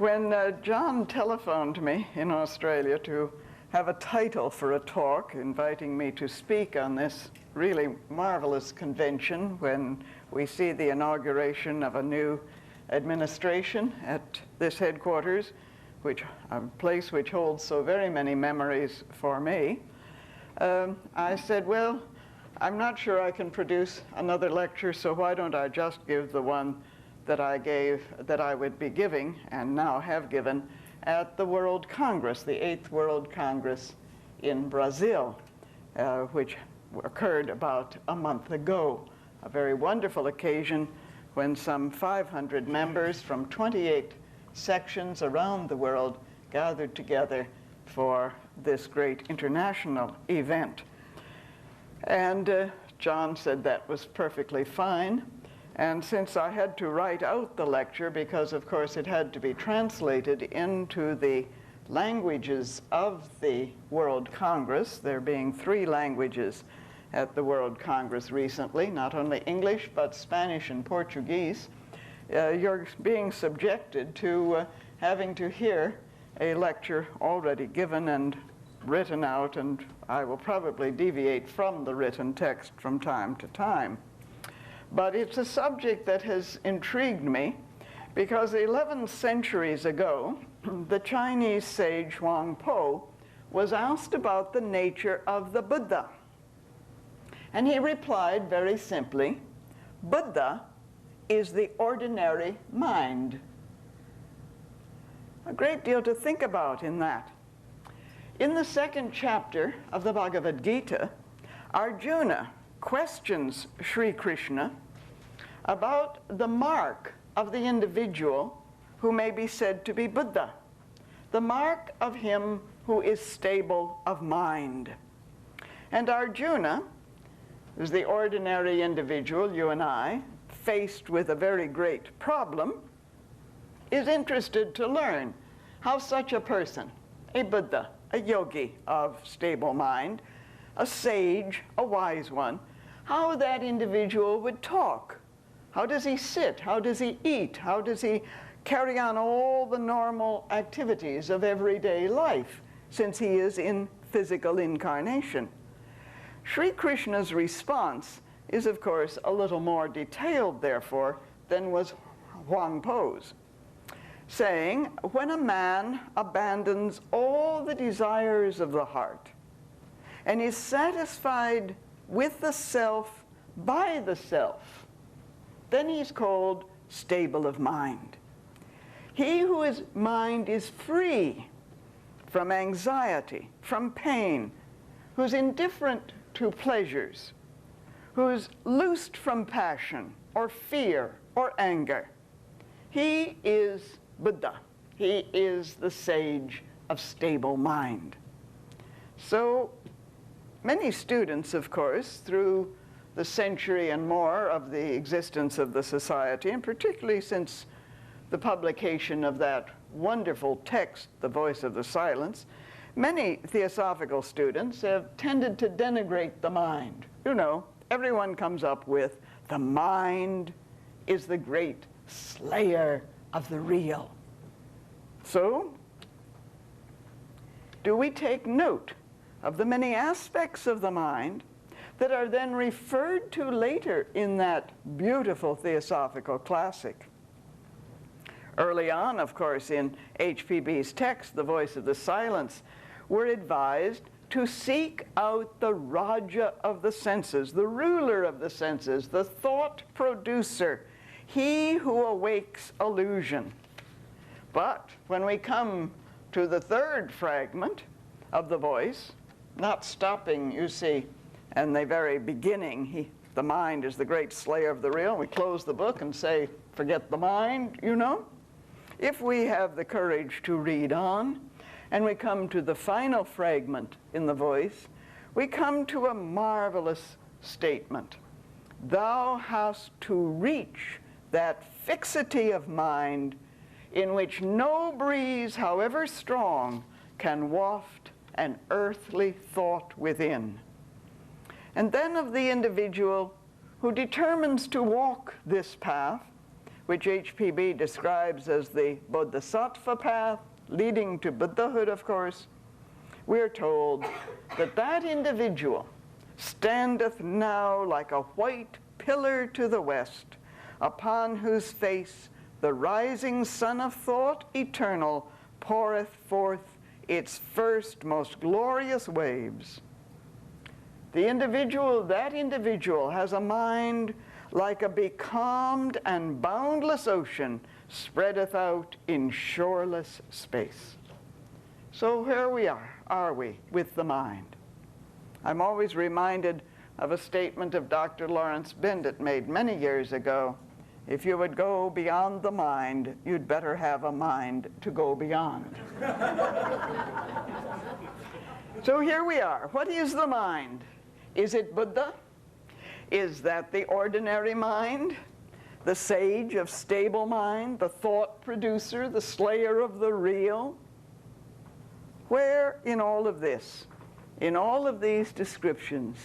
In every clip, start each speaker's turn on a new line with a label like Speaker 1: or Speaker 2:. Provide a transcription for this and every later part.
Speaker 1: When John telephoned me in Australia to have a title for a talk, inviting me to speak on this really marvelous convention when we see the inauguration of a new administration at this headquarters, a place which holds so very many memories for me, I said, well, I'm not sure I can produce another lecture, so why don't I just give the one that I would be giving, and now have given, at the World Congress, the 8th World Congress in Brazil, which occurred about a month ago. A very wonderful occasion when some 500 members from 28 sections around the world gathered together for this great international event. And John said that was perfectly fine. And since I had to write out the lecture, because of course it had to be translated into the languages of the World Congress, there being 3 languages at the World Congress recently, not only English, but Spanish and Portuguese, you're being subjected to having to hear a lecture already given and written out, and I will probably deviate from the written text from time to time. But it's a subject that has intrigued me because 11 centuries ago, the Chinese sage Huang Po was asked about the nature of the Buddha. And he replied very simply, Buddha is the ordinary mind. A great deal to think about in that. In the 2nd chapter of the Bhagavad Gita, Arjuna questions Sri Krishna about the mark of the individual who may be said to be Buddha, the mark of him who is stable of mind. And Arjuna, who's the ordinary individual, you and I, faced with a very great problem, is interested to learn how such a person, a Buddha, a yogi of stable mind, a sage, a wise one, how that individual would talk. How does he sit? How does he eat? How does he carry on all the normal activities of everyday life, since he is in physical incarnation? Sri Krishna's response is, of course, a little more detailed, therefore, than was Huang Po's, saying, when a man abandons all the desires of the heart and is satisfied with the self by the self, then he's called stable of mind. He whose mind is free from anxiety, from pain, who's indifferent to pleasures, who's loosed from passion or fear or anger, he is Buddha. He is the sage of stable mind. So many students, of course, through the century and more of the existence of the society, and particularly since the publication of that wonderful text, The Voice of the Silence, many theosophical students have tended to denigrate the mind. You know, everyone comes up with, the mind is the great slayer of the real. So, do we take note of the many aspects of the mind that are then referred to later in that beautiful theosophical classic? Early on, of course, in HPB's text, The Voice of the Silence, we're advised to seek out the Raja of the senses, the ruler of the senses, the thought producer, he who awakes illusion. But when we come to the 3rd fragment of the voice, not stopping, you see, in the very beginning, the mind is the great slayer of the real. We close the book and say, forget the mind, you know. If we have the courage to read on, and we come to the final fragment in the voice, we come to a marvelous statement. Thou hast to reach that fixity of mind in which no breeze, however strong, can waft an earthly thought within. And then of the individual who determines to walk this path which HPB describes as the Bodhisattva path, leading to Buddhahood, of course, we're told that that individual standeth now like a white pillar to the west, upon whose face the rising sun of thought eternal poureth forth its first most glorious waves. That individual has a mind like a becalmed and boundless ocean spreadeth out in shoreless space. So here we are we, with the mind. I'm always reminded of a statement of Dr. Lawrence Bendit made many years ago. If you would go beyond the mind, you'd better have a mind to go beyond. So here we are. What is the mind? Is it Buddha? Is that the ordinary mind, the sage of stable mind, the thought producer, the slayer of the real? Where in all of this, in all of these descriptions,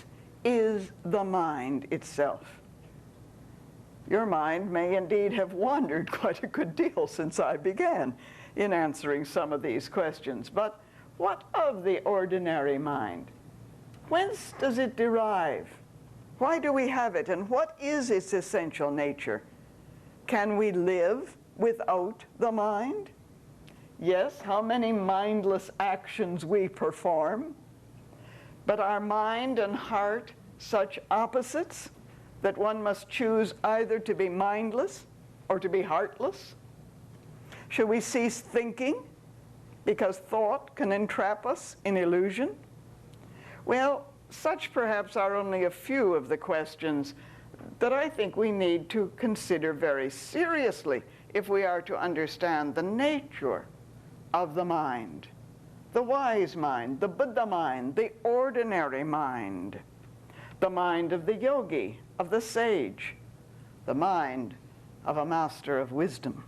Speaker 1: is the mind itself? Your mind may indeed have wandered quite a good deal since I began in answering some of these questions. But what of the ordinary mind? Whence does it derive? Why do we have it? And what is its essential nature? Can we live without the mind? Yes, how many mindless actions we perform. But are mind and heart such opposites that one must choose either to be mindless or to be heartless? Should we cease thinking because thought can entrap us in illusion? Well, such perhaps are only a few of the questions that I think we need to consider very seriously if we are to understand the nature of the mind, the wise mind, the Buddha mind, the ordinary mind, the mind of the yogi, of the sage, the mind of a master of wisdom.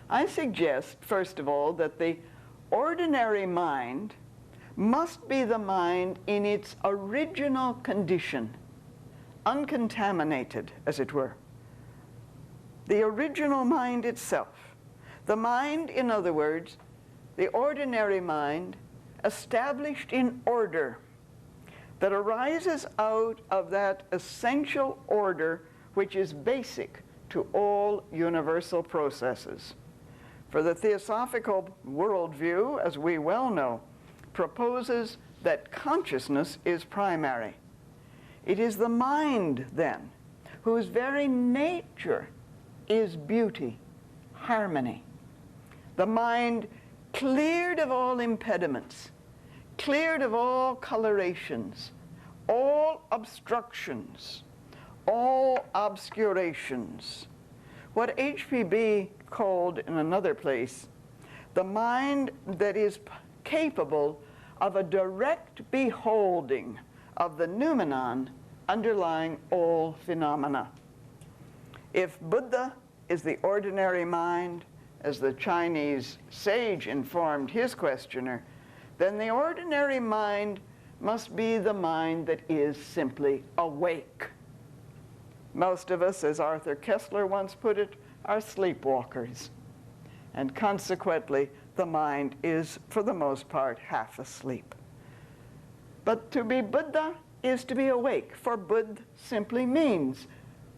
Speaker 1: I suggest, first of all, that the ordinary mind must be the mind in its original condition, uncontaminated, as it were. The original mind itself. The mind, in other words, the ordinary mind, established in order, that arises out of that essential order which is basic to all universal processes. For the theosophical worldview, as we well know, proposes that consciousness is primary. It is the mind, then, whose very nature is beauty, harmony. The mind cleared of all impediments, cleared of all colorations, all obstructions, all obscurations. What HPB called in another place, the mind that is capable of a direct beholding of the noumenon underlying all phenomena. If Buddha is the ordinary mind, as the Chinese sage informed his questioner, then the ordinary mind must be the mind that is simply awake. Most of us, as Arthur Koestler once put it, are sleepwalkers. And consequently, the mind is, for the most part, half asleep. But to be Buddha is to be awake, for Buddha simply means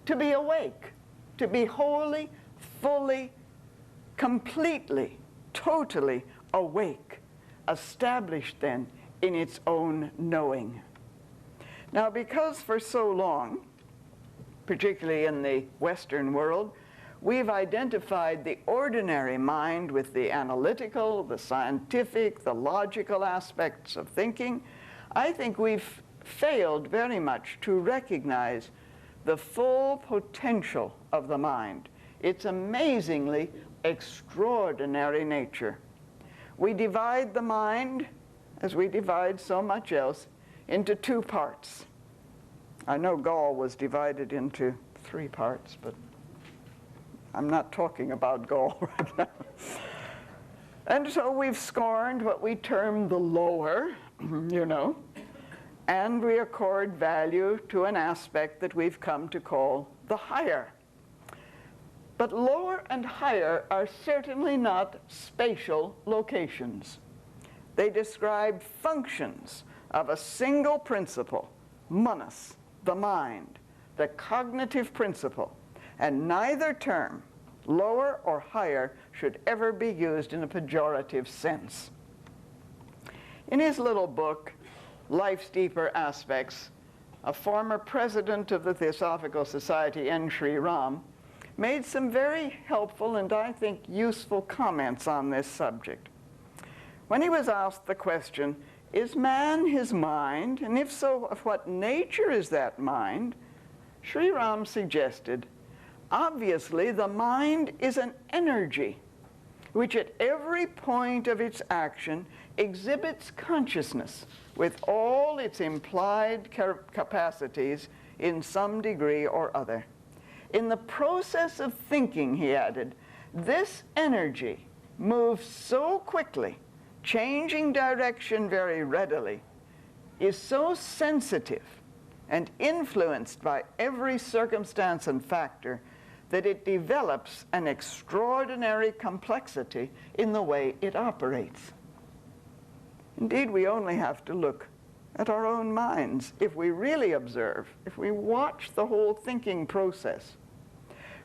Speaker 1: to be awake, to be wholly, fully, completely, totally awake, established then in its own knowing. Now, because for so long, particularly in the Western world, we've identified the ordinary mind with the analytical, the scientific, the logical aspects of thinking, I think we've failed very much to recognize the full potential of the mind, its amazingly extraordinary nature. We divide the mind, as we divide so much else, into two parts. I know Gaul was divided into 3 parts, but I'm not talking about Gaul right now. And so we've scorned what we term the lower, you know, and we accord value to an aspect that we've come to call the higher. But lower and higher are certainly not spatial locations. They describe functions of a single principle, manas, the mind, the cognitive principle, and neither term, lower or higher, should ever be used in a pejorative sense. In his little book, Life's Deeper Aspects, a former president of the Theosophical Society, N. Sri Ram, made some very helpful and I think useful comments on this subject. When he was asked the question, is man his mind, and if so, of what nature is that mind, Sri Ram suggested, obviously the mind is an energy which at every point of its action exhibits consciousness with all its implied capacities in some degree or other. In the process of thinking, he added, this energy moves so quickly, changing direction very readily, is so sensitive and influenced by every circumstance and factor that it develops an extraordinary complexity in the way it operates. Indeed, we only have to look at our own minds if we really observe, if we watch the whole thinking process.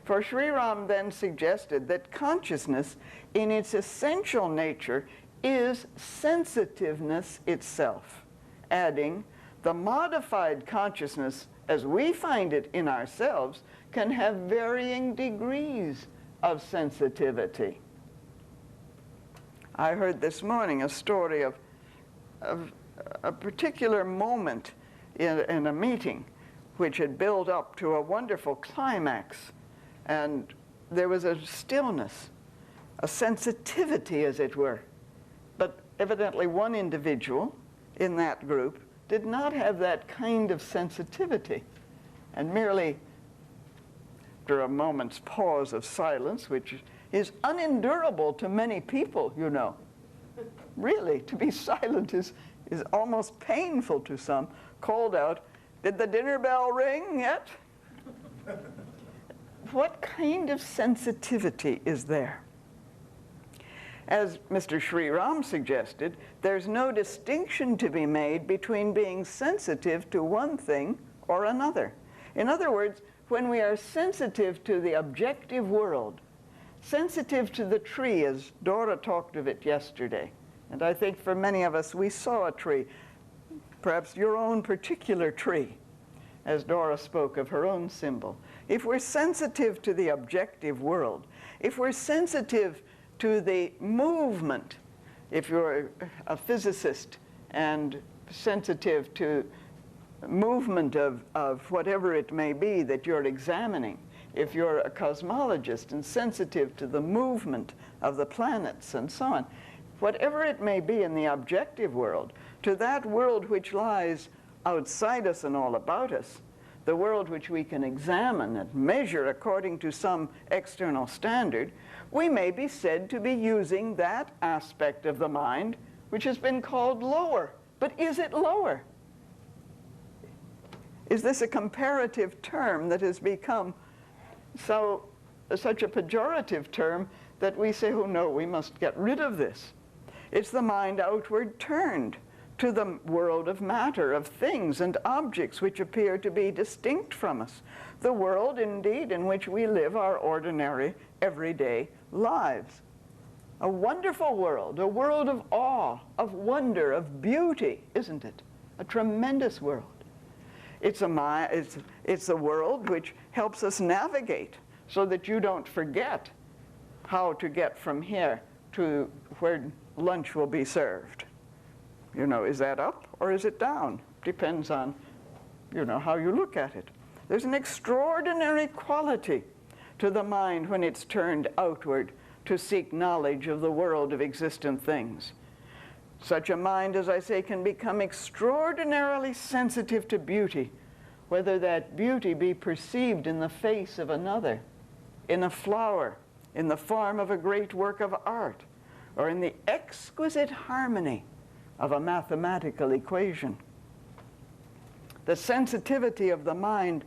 Speaker 1: For Sri Ram then suggested that consciousness in its essential nature is sensitiveness itself, adding, the modified consciousness as we find it in ourselves can have varying degrees of sensitivity. I heard this morning a story of a particular moment in a meeting which had built up to a wonderful climax, and there was a stillness, a sensitivity, as it were. But evidently one individual in that group did not have that kind of sensitivity, and merely after a moment's pause of silence, which is unendurable to many people, you know. Really, to be silent is almost painful to some, called out, "Did the dinner bell ring yet?" What kind of sensitivity is there? As Mr. Sri Ram suggested, there's no distinction to be made between being sensitive to one thing or another. In other words, when we are sensitive to the objective world, sensitive to the tree, as Dora talked of it yesterday, and I think for many of us, we saw a tree, perhaps your own particular tree, as Dora spoke of her own symbol. If we're sensitive to the objective world, if we're sensitive to the movement, if you're a physicist and sensitive to movement of whatever it may be that you're examining, if you're a cosmologist and sensitive to the movement of the planets and so on, whatever it may be in the objective world, to that world which lies outside us and all about us, the world which we can examine and measure according to some external standard, we may be said to be using that aspect of the mind which has been called lower. But is it lower? Is this a comparative term that has become such a pejorative term that we say, oh no, we must get rid of this? It's the mind outward turned to the world of matter, of things and objects which appear to be distinct from us. The world, indeed, in which we live our ordinary, everyday lives. A wonderful world, a world of awe, of wonder, of beauty, isn't it? A tremendous world. It's a world which helps us navigate so that you don't forget how to get from here to where lunch will be served. You know, is that up or is it down? Depends on, you know, how you look at it. There's an extraordinary quality to the mind when it's turned outward to seek knowledge of the world of existent things. Such a mind, as I say, can become extraordinarily sensitive to beauty, whether that beauty be perceived in the face of another, in a flower, in the form of a great work of art, or in the exquisite harmony of a mathematical equation. The sensitivity of the mind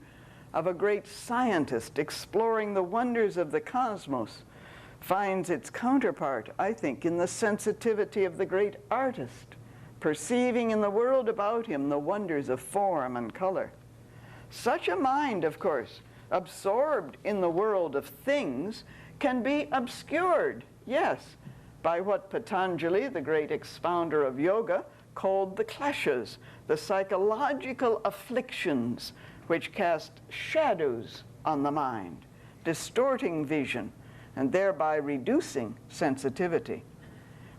Speaker 1: of a great scientist exploring the wonders of the cosmos finds its counterpart, I think, in the sensitivity of the great artist, perceiving in the world about him the wonders of form and color. Such a mind, of course, absorbed in the world of things, can be obscured, yes, by what Patanjali, the great expounder of yoga, called the kleshas, the psychological afflictions which cast shadows on the mind, distorting vision, and thereby reducing sensitivity.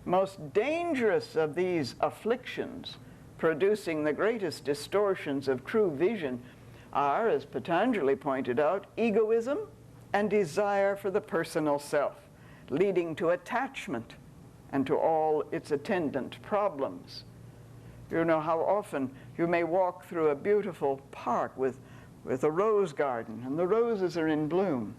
Speaker 1: Most dangerous of these afflictions, producing the greatest distortions of true vision, are, as Patanjali pointed out, egoism and desire for the personal self, leading to attachment and to all its attendant problems. You know how often you may walk through a beautiful park with a rose garden, and the roses are in bloom.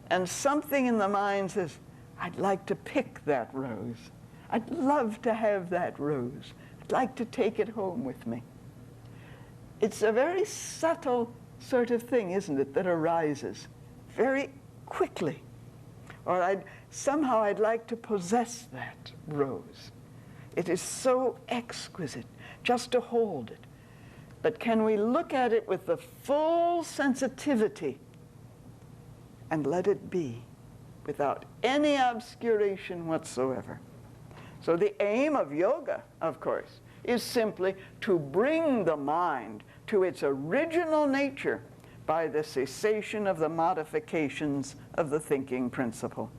Speaker 1: And something in the mind says, I'd like to pick that rose. I'd love to have that rose. I'd like to take it home with me. It's a very subtle sort of thing, isn't it, that arises very quickly. Or somehow I'd like to possess that rose. It is so exquisite just to hold it. But can we look at it with the full sensitivity and let it be without any obscuration whatsoever? So the aim of yoga, of course, is simply to bring the mind to its original nature by the cessation of the modifications of the thinking principle.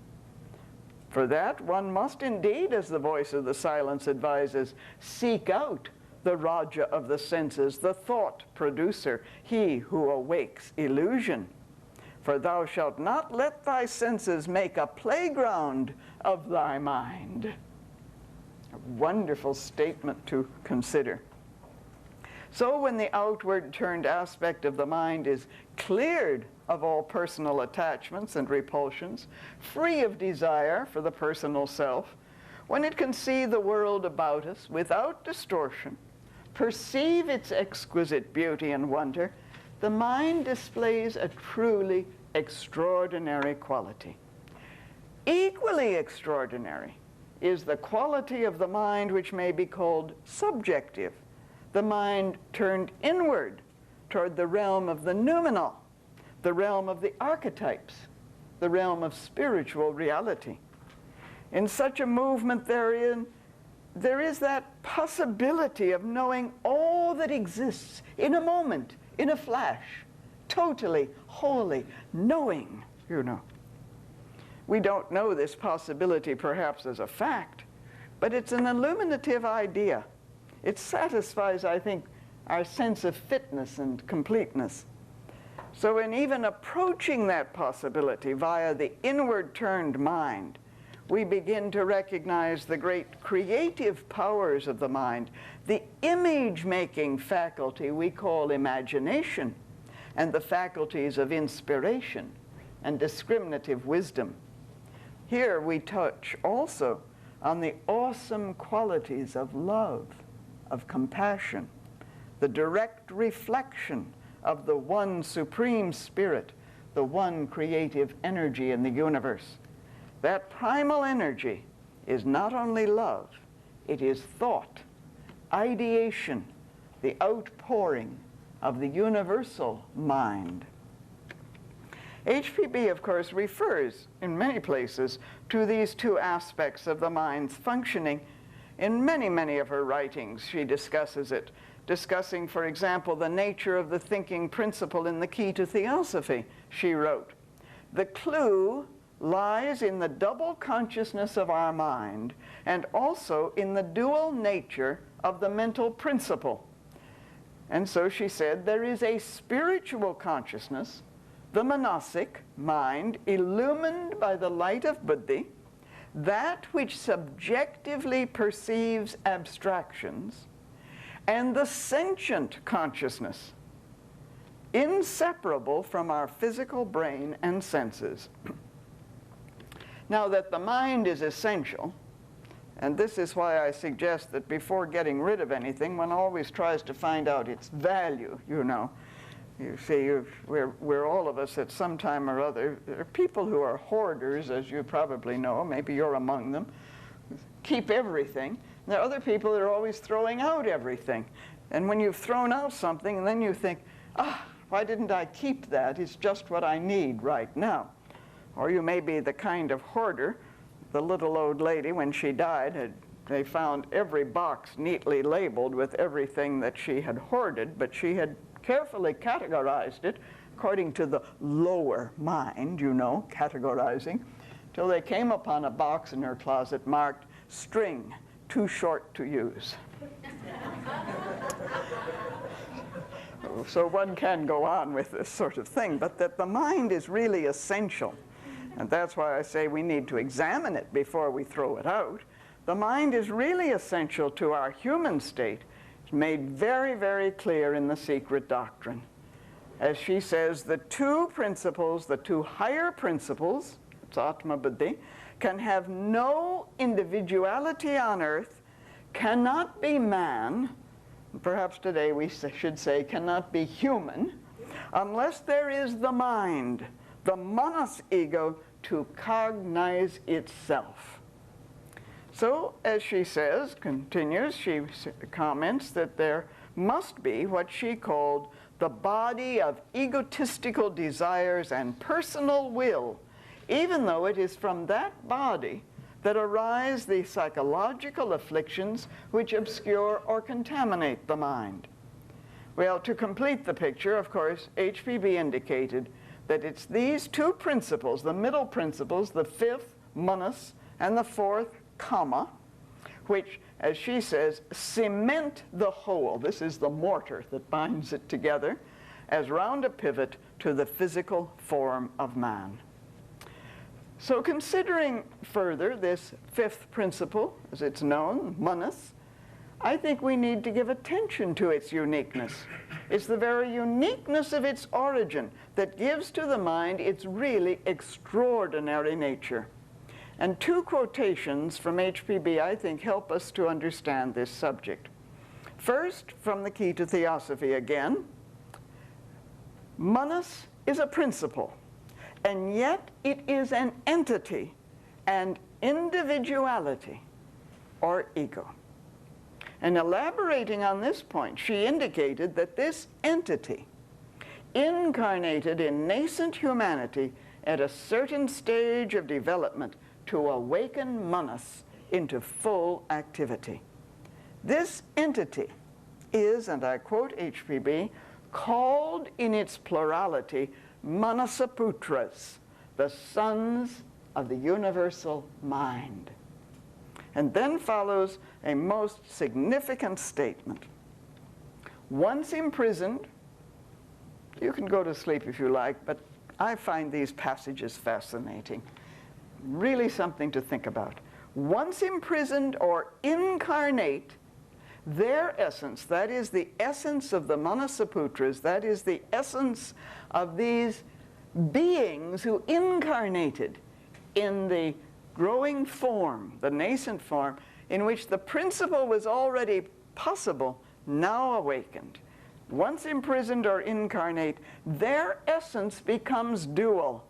Speaker 1: For that, one must indeed, as the voice of the silence advises, seek out the Raja of the senses, the thought producer, he who awakes illusion. For thou shalt not let thy senses make a playground of thy mind. A wonderful statement to consider. So when the outward turned aspect of the mind is cleared of all personal attachments and repulsions, free of desire for the personal self, when it can see the world about us without distortion, perceive its exquisite beauty and wonder, the mind displays a truly extraordinary quality. Equally extraordinary is the quality of the mind which may be called subjective, the mind turned inward toward the realm of the noumenal, the realm of the archetypes, the realm of spiritual reality. In such a movement therein, there is that possibility of knowing all that exists in a moment, in a flash, totally, wholly, knowing, you know. We don't know this possibility perhaps as a fact, but it's an illuminative idea. It satisfies, I think, our sense of fitness and completeness. So in even approaching that possibility via the inward-turned mind, we begin to recognize the great creative powers of the mind, the image-making faculty we call imagination, and the faculties of inspiration and discriminative wisdom. Here we touch also on the awesome qualities of love, of compassion, the direct reflection of the one supreme spirit, the one creative energy in the universe. That primal energy is not only love, it is thought, ideation, the outpouring of the universal mind. HPB, of course, refers in many places to these two aspects of the mind's functioning. In many, many of her writings, she discusses it, discussing, for example, the nature of the thinking principle in the Key to Theosophy. She wrote, "The clue lies in the double consciousness of our mind and also in the dual nature of the mental principle." And so she said, there is a spiritual consciousness, the manasic mind, illumined by the light of buddhi, that which subjectively perceives abstractions, and the sentient consciousness, inseparable from our physical brain and senses. Now that the mind is essential, and this is why I suggest that before getting rid of anything, one always tries to find out its value, you know. You see, we're all of us at some time or other. There are people who are hoarders, as you probably know. Maybe you're among them. Keep everything. There are other people that are always throwing out everything. And when you've thrown out something, and then you think, why didn't I keep that? It's just what I need right now. Or you may be the kind of hoarder. The little old lady, when she died, they found every box neatly labeled with everything that she had hoarded, but she had carefully categorized it according to the lower mind, you know, categorizing, till they came upon a box in her closet marked string, too short to use. So one can go on with this sort of thing, but that the mind is really essential. And that's why I say we need to examine it before we throw it out. The mind is really essential to our human state. It's made very, very clear in the secret doctrine. As she says, the two principles, the two higher principles, it's Atma Buddhi, can have no individuality on earth, cannot be man, perhaps today we should say cannot be human, unless there is the mind, the manas ego, to cognize itself. So, as she says, continues, she comments that there must be what she called the body of egotistical desires and personal will, even though it is from that body that arise the psychological afflictions which obscure or contaminate the mind. Well, to complete the picture, of course, HPB indicated that it's these two principles, the middle principles, the fifth, manas, and the fourth, kama, which, as she says, cement the whole. This is the mortar that binds it together as round a pivot to the physical form of man. So considering further this fifth principle, as it's known, manas, I think we need to give attention to its uniqueness. It's the very uniqueness of its origin that gives to the mind its really extraordinary nature. And two quotations from HPB, I think, help us to understand this subject. First, from the Key to Theosophy again, manas is a principle, and yet it is an entity and individuality, or ego. And elaborating on this point, she indicated that this entity incarnated in nascent humanity at a certain stage of development to awaken manas into full activity. This entity is, and I quote HPB, called in its plurality Manasaputras, the sons of the universal mind. And then follows a most significant statement. Once imprisoned, you can go to sleep if you like, but I find these passages fascinating. Really something to think about. Once imprisoned or incarnate, their essence, that is the essence of the Manasaputras, that is the essence of these beings who incarnated in the growing form, the nascent form, in which the principle was already possible, now awakened. Once imprisoned or incarnate, their essence becomes dual.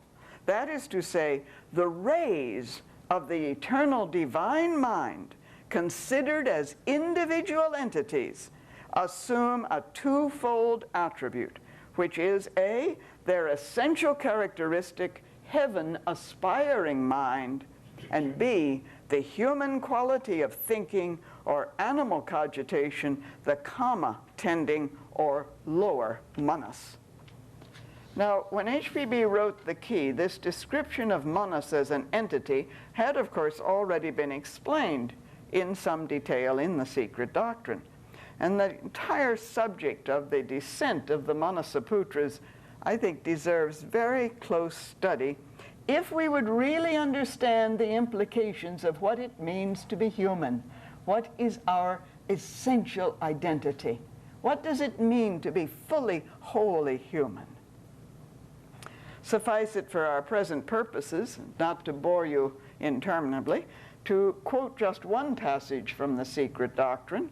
Speaker 1: That is to say, the rays of the eternal divine mind, considered as individual entities, assume a twofold attribute, which is A, their essential characteristic, heaven-aspiring mind, and B, the human quality of thinking or animal cogitation, the kama-tending or lower manas. Now, when HPB wrote the Key, this description of manas as an entity had, of course, already been explained in some detail in the Secret Doctrine. And the entire subject of the descent of the Manasaputras, I think, deserves very close study if we would really understand the implications of what it means to be human. What is our essential identity? What does it mean to be fully, wholly human? Suffice it for our present purposes, not to bore you interminably, to quote just one passage from the Secret Doctrine.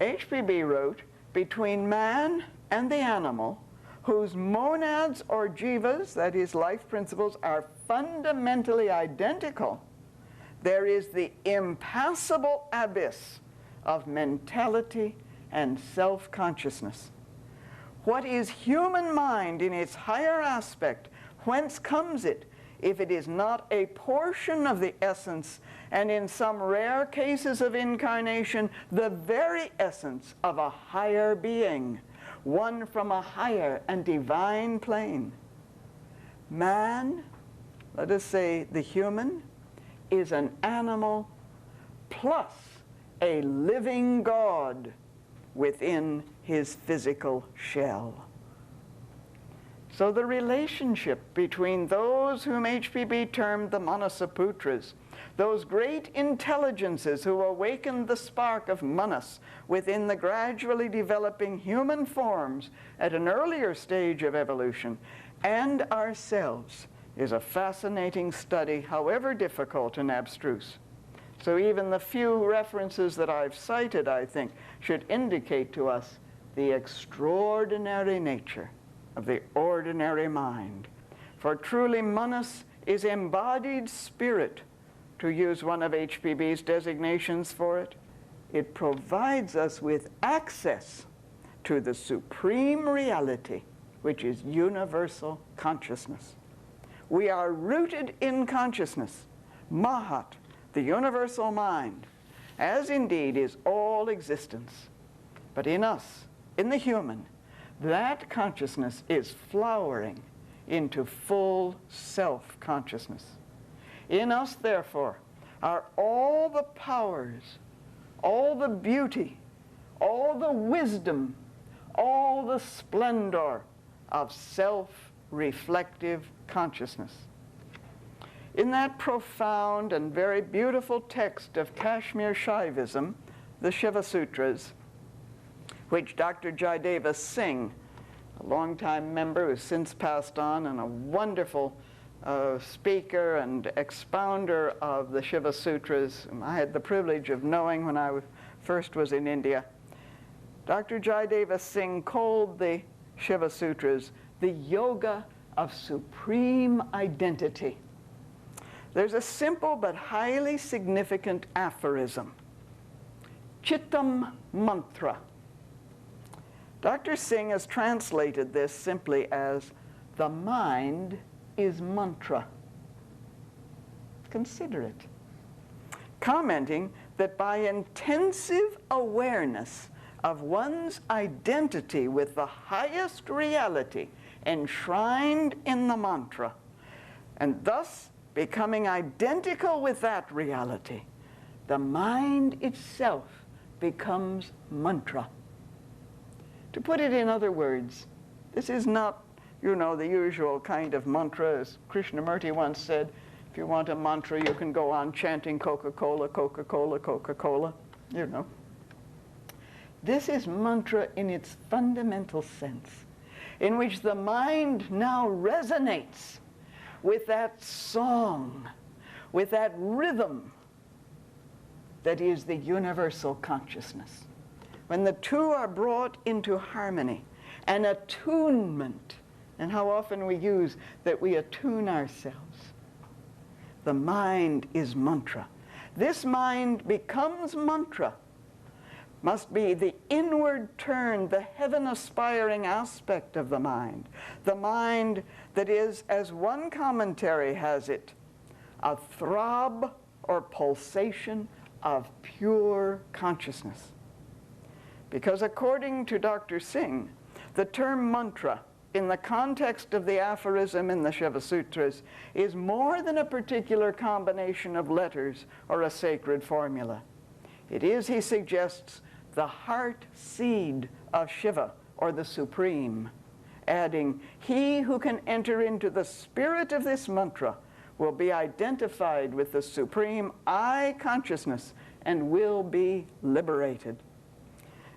Speaker 1: HPB wrote, "Between man and the animal, whose monads or jivas, that is, life principles, are fundamentally identical, there is the impassable abyss of mentality and self-consciousness. What is human mind in its higher aspect? Whence comes it, if it is not a portion of the essence, and in some rare cases of incarnation, the very essence of a higher being, one from a higher and divine plane? Man, let us say the human, is an animal plus a living God within his physical shell. So the relationship between those whom HPB termed the Manasaputras, those great intelligences who awakened the spark of Manas within the gradually developing human forms at an earlier stage of evolution, and ourselves, is a fascinating study, however difficult and abstruse. So even the few references that I've cited, I think, should indicate to us the extraordinary nature of the ordinary mind. For truly Manas is embodied spirit, to use one of HPB's designations for it. It provides us with access to the supreme reality, which is universal consciousness. We are rooted in consciousness, Mahat, the universal mind, as indeed is all existence. But in us, in the human, that consciousness is flowering into full self-consciousness. In us, therefore, are all the powers, all the beauty, all the wisdom, all the splendor of self-reflective consciousness. In that profound and very beautiful text of Kashmir Shaivism, the Shiva Sutras, which Dr. Jayadeva Singh, a longtime member who's since passed on and a wonderful speaker and expounder of the Shiva Sutras, whom I had the privilege of knowing when I first was in India, Dr. Jayadeva Singh called the Shiva Sutras the yoga of supreme identity. There's a simple but highly significant aphorism, Chittam Mantra. Dr. Singh has translated this simply as, the mind is mantra. Consider it. Commenting that by intensive awareness of one's identity with the highest reality enshrined in the mantra, and thus becoming identical with that reality, the mind itself becomes mantra. To put it in other words, this is not, you know, the usual kind of mantra. As Krishnamurti once said, if you want a mantra, you can go on chanting Coca-Cola, Coca-Cola, Coca-Cola, you know. This is mantra in its fundamental sense, in which the mind now resonates with that song, with that rhythm that is the universal consciousness. When the two are brought into harmony, an attunement, and how often we use that we attune ourselves. The mind is mantra. This mind becomes mantra, must be the inward turn, the heaven-aspiring aspect of the mind that is, as one commentary has it, a throb or pulsation of pure consciousness. Because according to Dr. Singh, the term mantra, in the context of the aphorism in the Shiva Sutras, is more than a particular combination of letters or a sacred formula. It is, he suggests, the heart seed of Shiva, or the Supreme, adding, he who can enter into the spirit of this mantra will be identified with the Supreme I consciousness and will be liberated.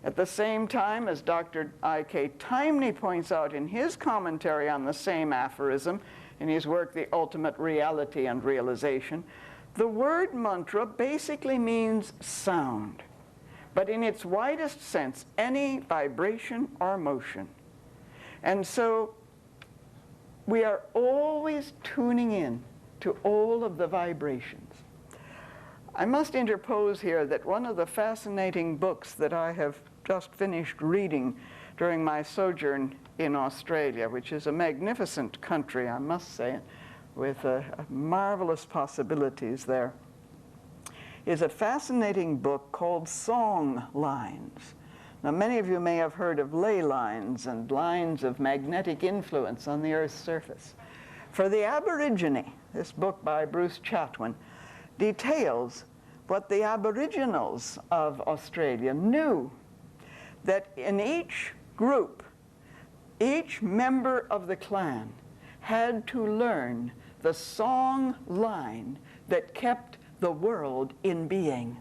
Speaker 1: At the same time, as Dr. I.K. Taimni points out in his commentary on the same aphorism, in his work, The Ultimate Reality and Realization, the word mantra basically means sound, but in its widest sense, any vibration or motion. And so we are always tuning in to all of the vibrations. I must interpose here that one of the fascinating books that I have just finished reading during my sojourn in Australia, which is a magnificent country, I must say, with marvelous possibilities there, is a fascinating book called Song Lines. Now, many of you may have heard of ley lines and lines of magnetic influence on the Earth's surface. For the Aborigine, this book by Bruce Chatwin details what the Aboriginals of Australia knew, that in each group, each member of the clan had to learn the song line that kept the world in being.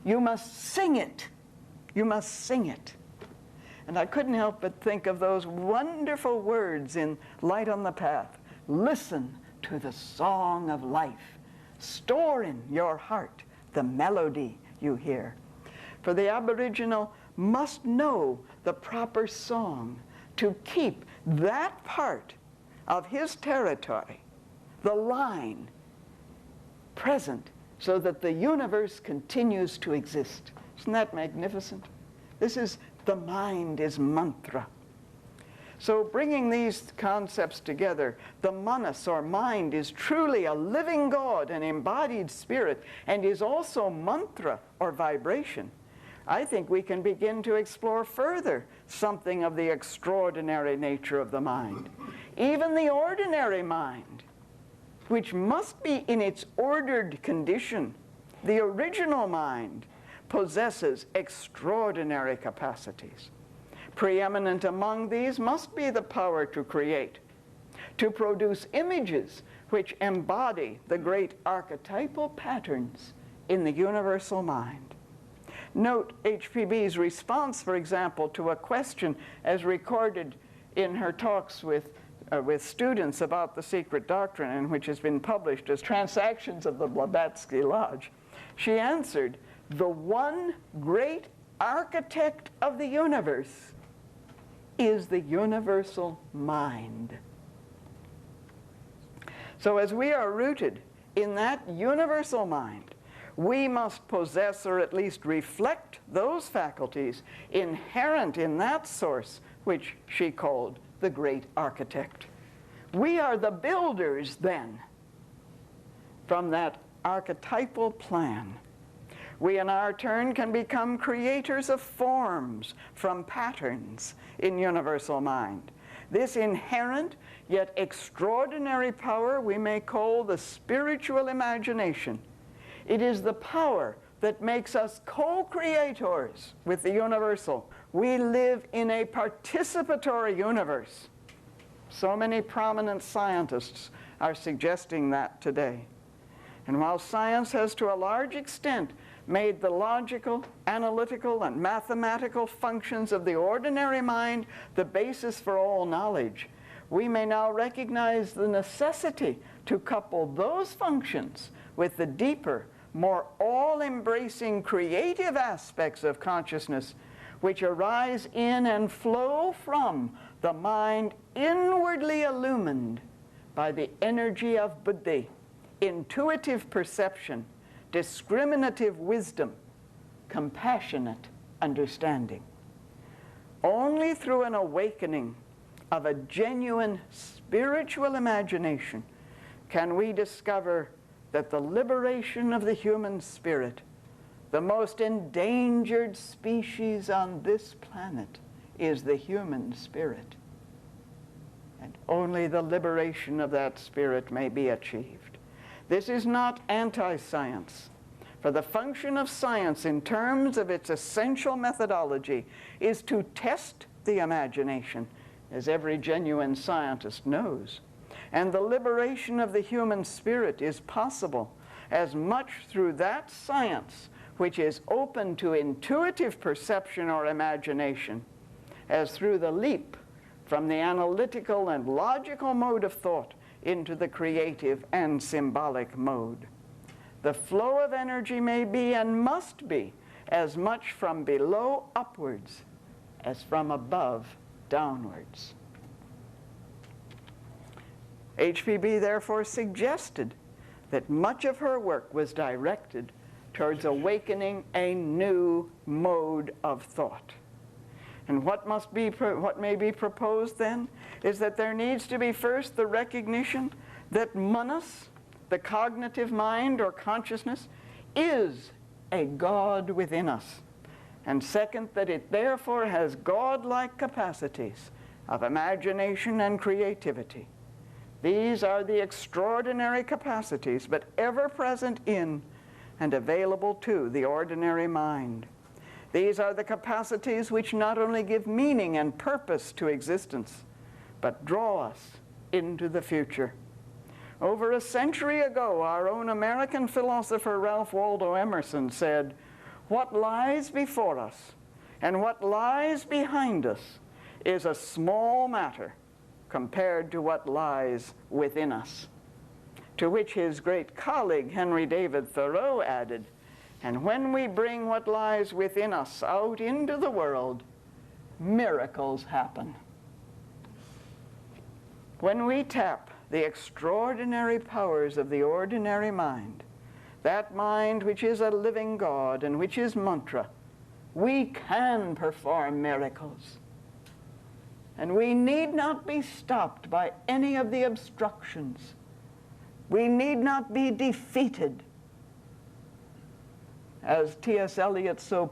Speaker 1: You must sing it. You must sing it. And I couldn't help but think of those wonderful words in Light on the Path. Listen to the song of life. Store in your heart the melody you hear. For the Aboriginal must know the proper song to keep that part of his territory, the line, present so that the universe continues to exist. Isn't that magnificent? The mind is mantra. So bringing these concepts together, the manas, or mind, is truly a living God, an embodied spirit, and is also mantra, or vibration. I think we can begin to explore further something of the extraordinary nature of the mind. Even the ordinary mind, which must be in its ordered condition, the original mind, possesses extraordinary capacities. Preeminent among these must be the power to create, to produce images which embody the great archetypal patterns in the universal mind. Note HPB's response, for example, to a question as recorded in her talks with students about the secret doctrine, and which has been published as Transactions of the Blavatsky Lodge. She answered, "The one great architect of the universe is the universal mind." So as we are rooted in that universal mind, we must possess, or at least reflect, those faculties inherent in that source, which she called the great architect. We are the builders, then, from that archetypal plan. We, in our turn, can become creators of forms from patterns in universal mind. This inherent yet extraordinary power we may call the spiritual imagination. It is the power that makes us co-creators with the universal. We live in a participatory universe. So many prominent scientists are suggesting that today. And while science has to a large extent made the logical, analytical, and mathematical functions of the ordinary mind the basis for all knowledge, we may now recognize the necessity to couple those functions with the deeper, more all-embracing creative aspects of consciousness which arise in and flow from the mind inwardly illumined by the energy of buddhi, intuitive perception, discriminative wisdom, compassionate understanding. Only through an awakening of a genuine spiritual imagination can we discover that the liberation of the human spirit, the most endangered species on this planet, is the human spirit. And only the liberation of that spirit may be achieved. This is not anti-science, for the function of science in terms of its essential methodology is to test the imagination, as every genuine scientist knows. And the liberation of the human spirit is possible as much through that science which is open to intuitive perception or imagination as through the leap from the analytical and logical mode of thought into the creative and symbolic mode. The flow of energy may be and must be as much from below upwards as from above downwards. HPB therefore suggested that much of her work was directed towards awakening a new mode of thought. And what may be proposed then is that there needs to be first the recognition that manas, the cognitive mind or consciousness, is a God within us. And second, that it therefore has God-like capacities of imagination and creativity. These are the extraordinary capacities, but ever present in and available to the ordinary mind. These are the capacities which not only give meaning and purpose to existence, but draw us into the future. Over a century ago, our own American philosopher Ralph Waldo Emerson said, "What lies before us and what lies behind us is a small matter compared to what lies within us." To which his great colleague Henry David Thoreau added, "And when we bring what lies within us out into the world, miracles happen." When we tap the extraordinary powers of the ordinary mind, that mind which is a living God and which is mantra, we can perform miracles. And we need not be stopped by any of the obstructions. We need not be defeated. As T.S. Eliot so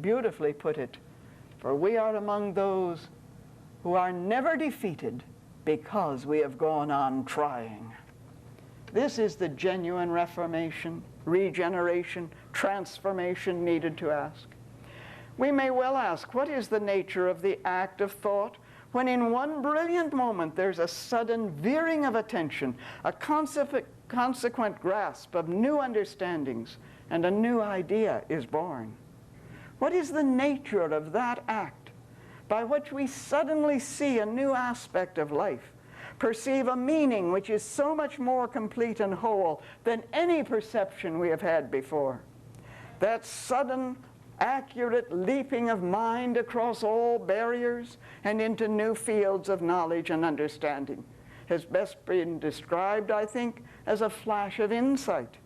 Speaker 1: beautifully put it, for we are among those who are never defeated because we have gone on trying. This is the genuine reformation, regeneration, transformation needed to ask. We may well ask, what is the nature of the act of thought when in one brilliant moment there's a sudden veering of attention, a consequent grasp of new understandings, and a new idea is born? What is the nature of that act by which we suddenly see a new aspect of life, perceive a meaning which is so much more complete and whole than any perception we have had before? That sudden, accurate leaping of mind across all barriers and into new fields of knowledge and understanding has best been described, I think, as a flash of insight.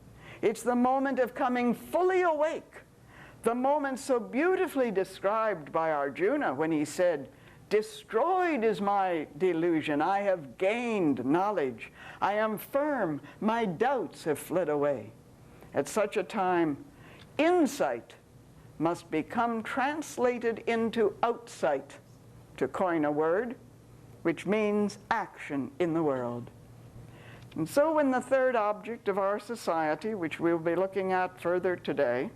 Speaker 1: It's the moment of coming fully awake, the moment so beautifully described by Arjuna when he said, "Destroyed is my delusion, I have gained knowledge. I am firm, my doubts have fled away." At such a time, insight must become translated into outsight, to coin a word, which means action in the world. And so when the third object of our society, which we'll be looking at further today,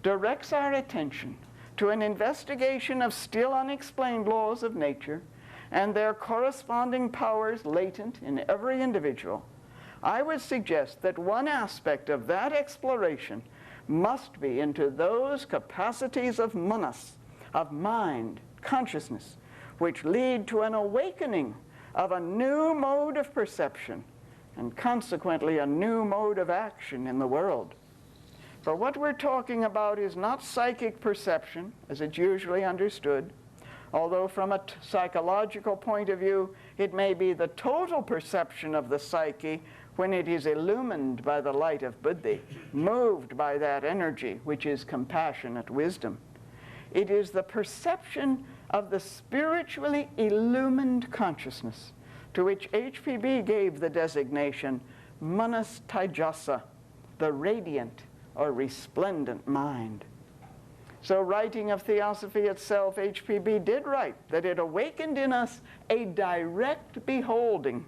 Speaker 1: directs our attention to an investigation of still unexplained laws of nature and their corresponding powers latent in every individual, I would suggest that one aspect of that exploration must be into those capacities of manas, of mind, consciousness, which lead to an awakening of a new mode of perception and consequently a new mode of action in the world. For what we're talking about is not psychic perception, as it's usually understood, although from a psychological point of view, it may be the total perception of the psyche when it is illumined by the light of buddhi, moved by that energy which is compassionate wisdom. It is the perception of the spiritually illumined consciousness, to which HPB gave the designation manas taijasa, the radiant or resplendent mind. So writing of theosophy itself, HPB did write that it awakened in us a direct beholding.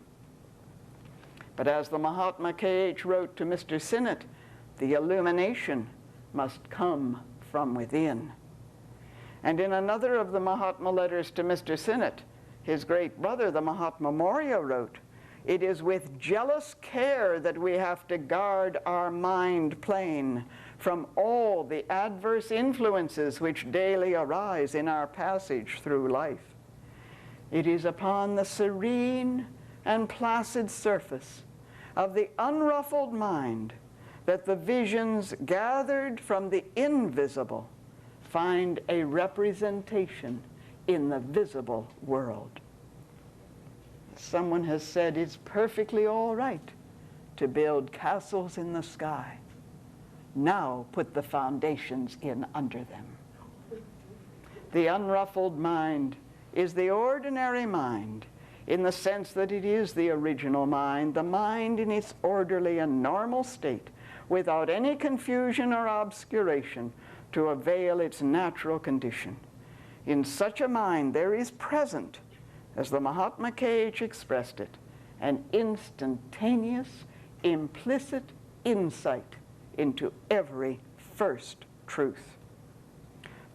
Speaker 1: But as the Mahatma K.H. wrote to Mr. Sinnett, the illumination must come from within. And in another of the Mahatma letters to Mr. Sinnett, his great brother, the Mahatma Maurya, wrote, "It is with jealous care that we have to guard our mind plane from all the adverse influences which daily arise in our passage through life. It is upon the serene and placid surface of the unruffled mind that the visions gathered from the invisible find a representation in the visible world. Someone has said it's perfectly all right to build castles in the sky. Now put the foundations in under them. The unruffled mind is the ordinary mind in the sense that it is the original mind, the mind in its orderly and normal state, without any confusion or obscuration to avail its natural condition. In such a mind there is present, as the Mahatma K.H. expressed it, an instantaneous, implicit insight into every first truth.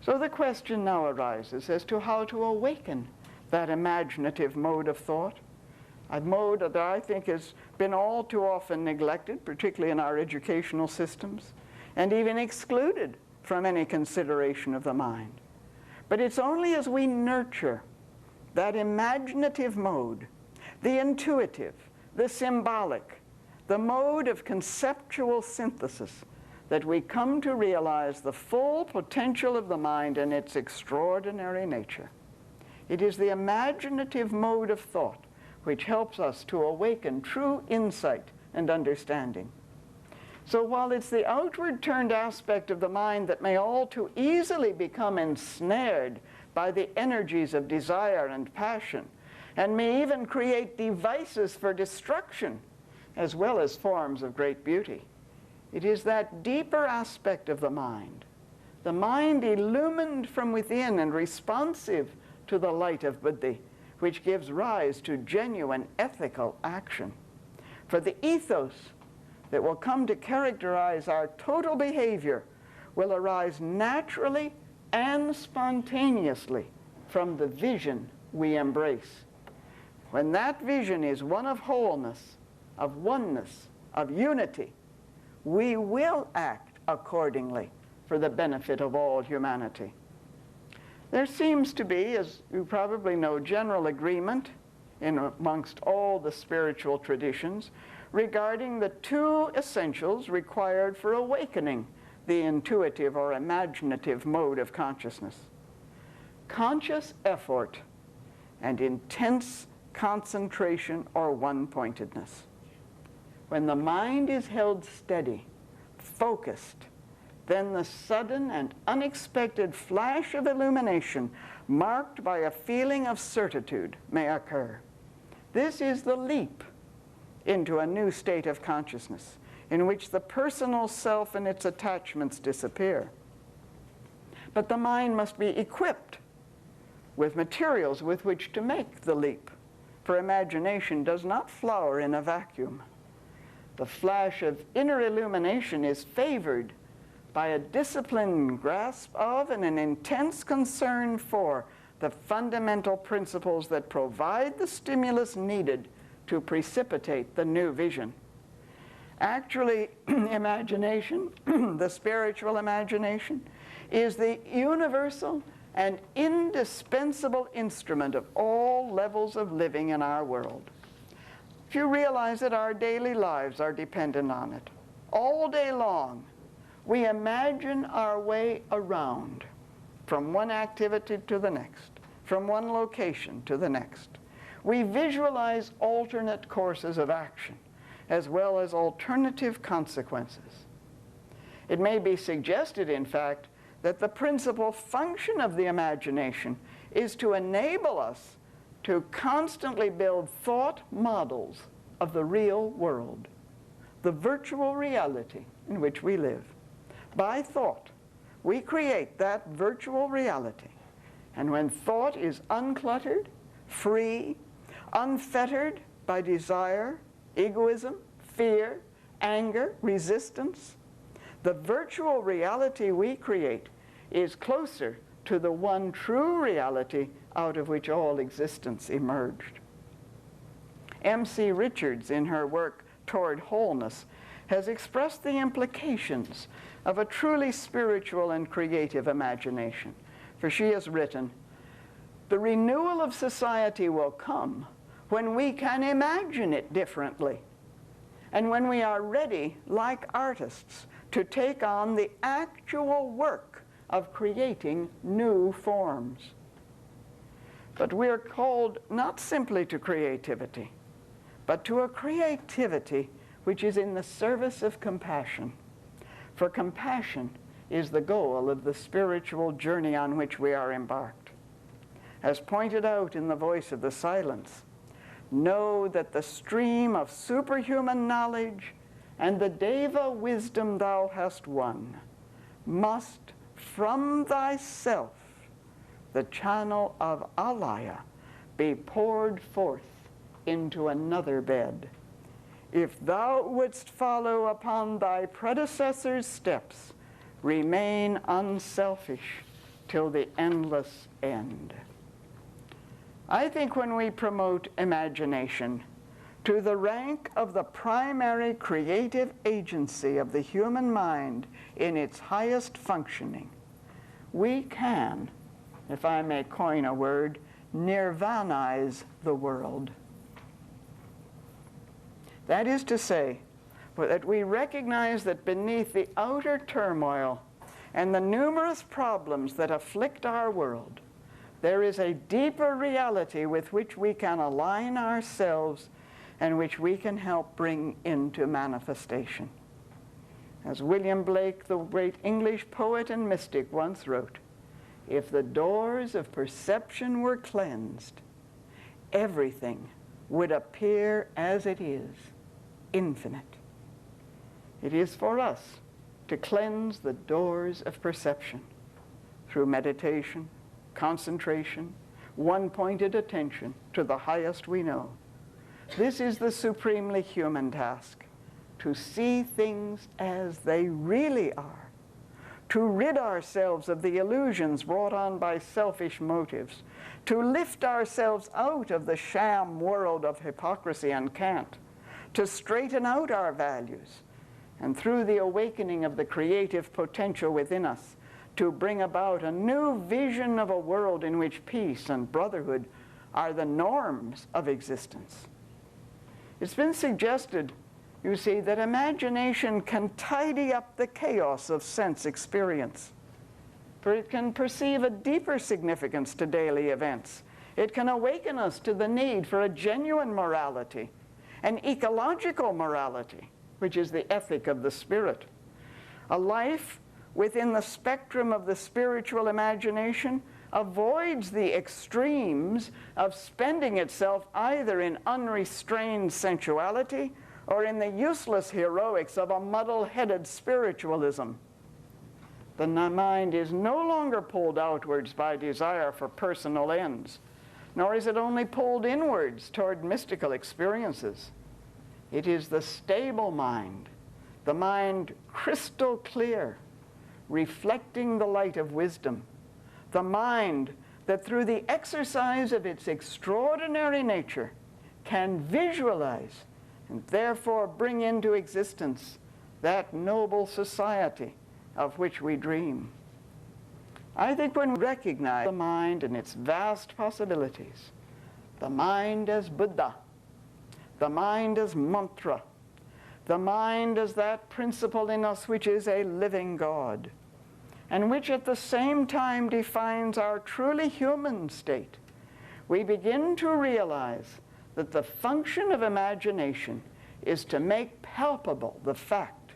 Speaker 1: So the question now arises as to how to awaken that imaginative mode of thought, a mode that I think has been all too often neglected, particularly in our educational systems, and even excluded from any consideration of the mind. But it's only as we nurture that imaginative mode, the intuitive, the symbolic, the mode of conceptual synthesis, that we come to realize the full potential of the mind and its extraordinary nature. It is the imaginative mode of thought which helps us to awaken true insight and understanding. So while it's the outward turned aspect of the mind that may all too easily become ensnared by the energies of desire and passion, and may even create devices for destruction, as well as forms of great beauty, it is that deeper aspect of the mind illumined from within and responsive to the light of buddhi, which gives rise to genuine ethical action. For the ethos that will come to characterize our total behavior will arise naturally and spontaneously from the vision we embrace. When that vision is one of wholeness, of oneness, of unity, we will act accordingly for the benefit of all humanity. There seems to be, as you probably know, general agreement amongst all the spiritual traditions regarding the two essentials required for awakening the intuitive or imaginative mode of consciousness: conscious effort and intense concentration or one-pointedness. When the mind is held steady, focused, then the sudden and unexpected flash of illumination marked by a feeling of certitude may occur. This is the leap into a new state of consciousness in which the personal self and its attachments disappear. But the mind must be equipped with materials with which to make the leap, for imagination does not flower in a vacuum. The flash of inner illumination is favored by a disciplined grasp of and an intense concern for the fundamental principles that provide the stimulus needed to precipitate the new vision. Actually, imagination, the spiritual imagination, is the universal and indispensable instrument of all levels of living in our world. If you realize that our daily lives are dependent on it, all day long, we imagine our way around from one activity to the next, from one location to the next. We visualize alternate courses of action, as well as alternative consequences. It may be suggested, in fact, that the principal function of the imagination is to enable us to constantly build thought models of the real world, the virtual reality in which we live. By thought, we create that virtual reality. And when thought is uncluttered, free, unfettered by desire, egoism, fear, anger, resistance, the virtual reality we create is closer to the one true reality out of which all existence emerged. M.C. Richards, in her work Toward Wholeness, has expressed the implications of a truly spiritual and creative imagination. For she has written, "The renewal of society will come when we can imagine it differently, and when we are ready, like artists, to take on the actual work of creating new forms. But we are called not simply to creativity, but to a creativity which is in the service of compassion. For compassion is the goal of the spiritual journey on which we are embarked. As pointed out in the voice of the silence, know that the stream of superhuman knowledge and the Deva wisdom thou hast won must from thyself the channel of alaya be poured forth into another bed. If thou wouldst follow upon thy predecessor's steps, remain unselfish till the endless end. I think when we promote imagination to the rank of the primary creative agency of the human mind in its highest functioning, we can, if I may coin a word, nirvanize the world. That is to say, that we recognize that beneath the outer turmoil and the numerous problems that afflict our world, there is a deeper reality with which we can align ourselves and which we can help bring into manifestation. As William Blake, the great English poet and mystic, once wrote, if the doors of perception were cleansed, everything would appear as it is, infinite. It is for us to cleanse the doors of perception through meditation, concentration, one-pointed attention to the highest we know. This is the supremely human task, to see things as they really are, to rid ourselves of the illusions brought on by selfish motives, to lift ourselves out of the sham world of hypocrisy and cant, to straighten out our values, and through the awakening of the creative potential within us, to bring about a new vision of a world in which peace and brotherhood are the norms of existence. It's been suggested, you see, that imagination can tidy up the chaos of sense experience, for it can perceive a deeper significance to daily events. It can awaken us to the need for a genuine morality, an ecological morality, which is the ethic of the spirit. A life within the spectrum of the spiritual imagination avoids the extremes of spending itself either in unrestrained sensuality or in the useless heroics of a muddle-headed spiritualism. The mind is no longer pulled outwards by desire for personal ends, nor is it only pulled inwards toward mystical experiences. It is the stable mind, the mind crystal clear, reflecting the light of wisdom, the mind that through the exercise of its extraordinary nature can visualize and therefore bring into existence that noble society of which we dream. I think when we recognize the mind and its vast possibilities, the mind as Buddha, the mind as mantra, the mind as that principle in us which is a living God, and which at the same time defines our truly human state, we begin to realize that the function of imagination is to make palpable the fact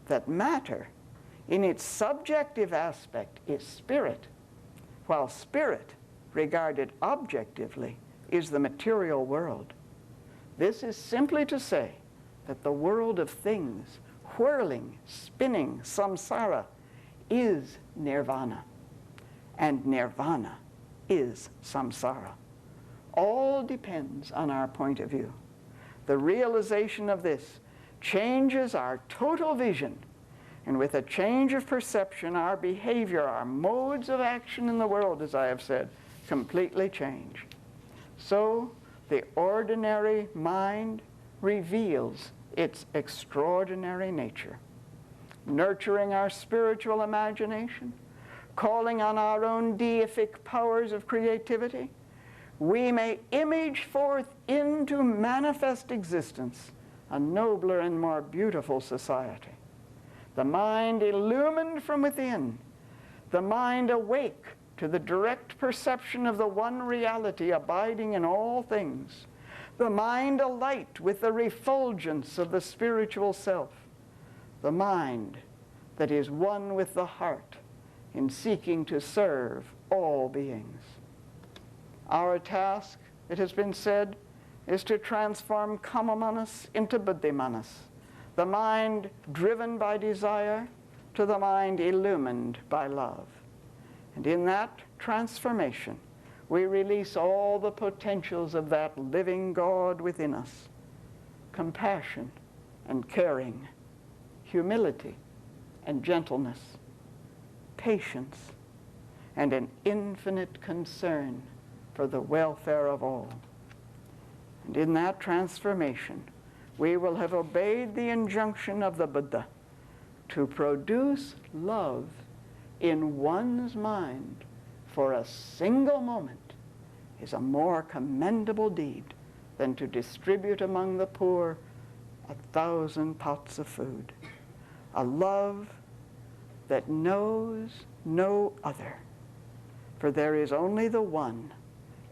Speaker 1: that matter, in its subjective aspect, is spirit, while spirit, regarded objectively, is the material world. This is simply to say that the world of things, whirling, spinning, samsara, is nirvana, and nirvana is samsara. All depends on our point of view. The realization of this changes our total vision, and with a change of perception, our behavior, our modes of action in the world, as I have said, completely change. So the ordinary mind reveals its extraordinary nature. Nurturing our spiritual imagination, calling on our own deific powers of creativity, we may image forth into manifest existence a nobler and more beautiful society. The mind illumined from within, the mind awake to the direct perception of the one reality abiding in all things, the mind alight with the refulgence of the spiritual self, the mind that is one with the heart in seeking to serve all beings. Our task, it has been said, is to transform kamamanas into buddhimanas, the mind driven by desire to the mind illumined by love. And in that transformation, we release all the potentials of that living God within us: compassion and caring, humility and gentleness, patience, and an infinite concern for the welfare of all. And in that transformation, we will have obeyed the injunction of the Buddha to produce love in one's mind for a single moment is a more commendable deed than to distribute among the poor 1,000 pots of food. A love that knows no other, for there is only the one,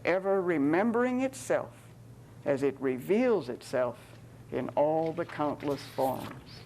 Speaker 1: ever remembering itself as it reveals itself in all the countless forms.